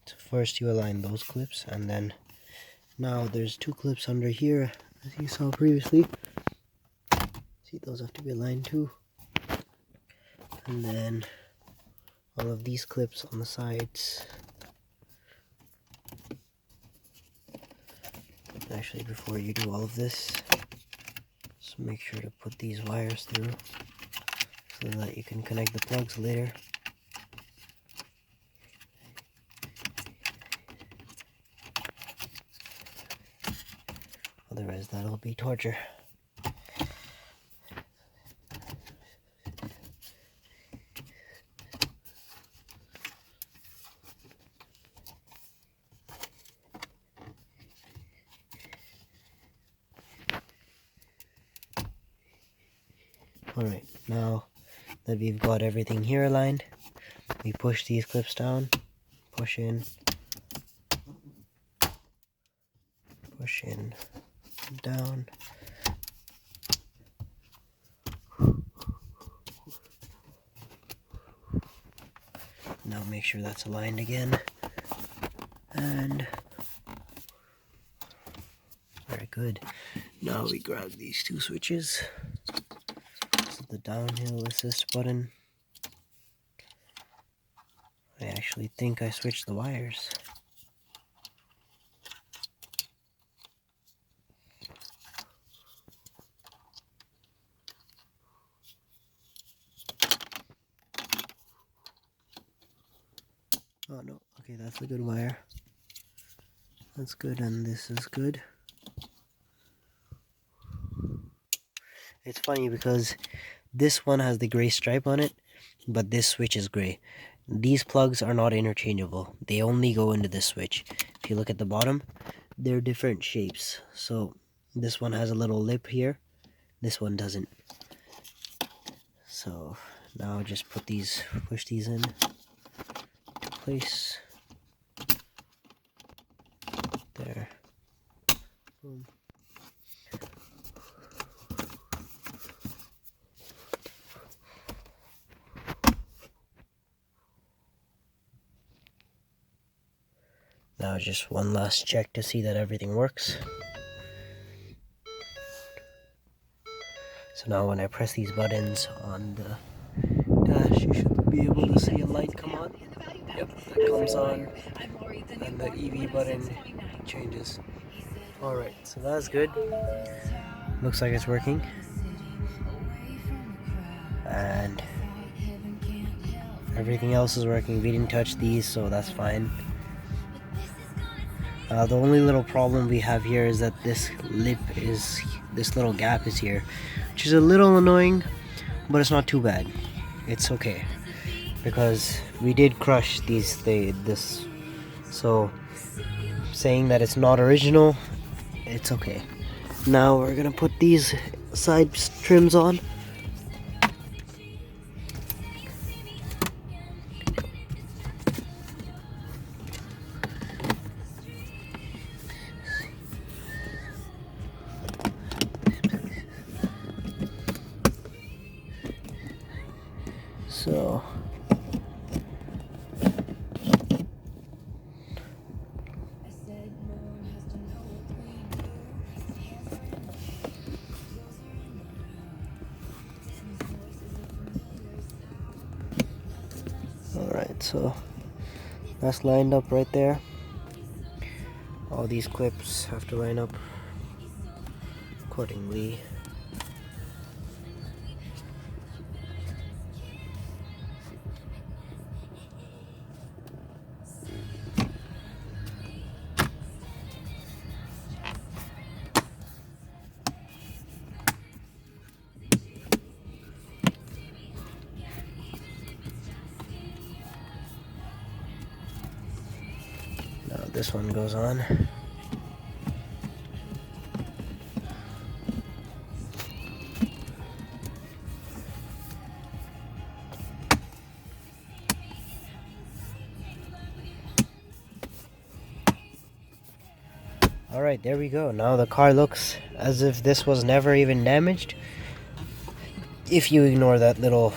So first you align those clips, and then now there's two clips under here, as you saw previously. See, those have to be aligned too. And then all of these clips on the sides. Actually, before you do all of this, just make sure to put these wires through so that you can connect the plugs later. Otherwise, that'll be torture. Alright, now that we've got everything here aligned, we push these clips down, push in, down. Now make sure that's aligned again, and very good. Now we grab these two switches. This is the downhill assist button. I actually think I switched the wires. Oh no, okay, that's a good wire. That's good, and this is good. It's funny because this one has the gray stripe on it, but this switch is gray. These plugs are not interchangeable. They only go into this switch. If you look at the bottom, they're different shapes. So this one has a little lip here. This one doesn't. So now just push these in to place. There. Boom. Now just one last check to see that everything works. So now when I press these buttons on the dash, you should be able to see a light come on. Yep, that comes on, and the EV button changes. Alright, so that's good. Looks like it's working. And everything else is working. We didn't touch these, so that's fine. The only little problem we have here is that this little gap is here, which is a little annoying, but it's not too bad. It's okay, because we did crush this, so saying that it's not original, it's okay. Now we're gonna put these side trims on. So alright, so that's lined up right there. All these clips have to line up accordingly. Now this one goes on. Alright, there we go. Now the car looks as if this was never even damaged. If you ignore that little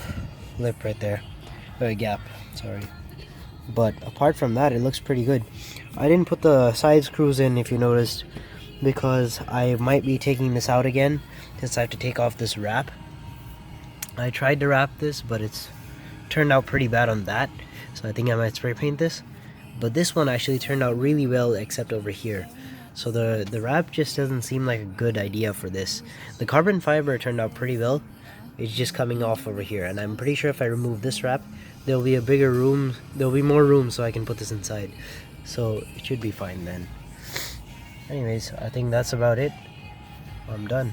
lip right there. Gap, sorry. But apart from that, it looks pretty good. I didn't put the side screws in, if you noticed, because I might be taking this out again since I have to take off this wrap. I tried to wrap this, but it's turned out pretty bad on that, so I think I might spray paint this. But this one actually turned out really well, except over here. So the wrap just doesn't seem like a good idea for this. The carbon fiber turned out pretty well. It's just coming off over here, and I'm pretty sure if I remove this wrap, there'll be a bigger room, there'll be more room so I can put this inside. So it should be fine then. Anyways, I think that's about it. I'm done.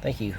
Thank you.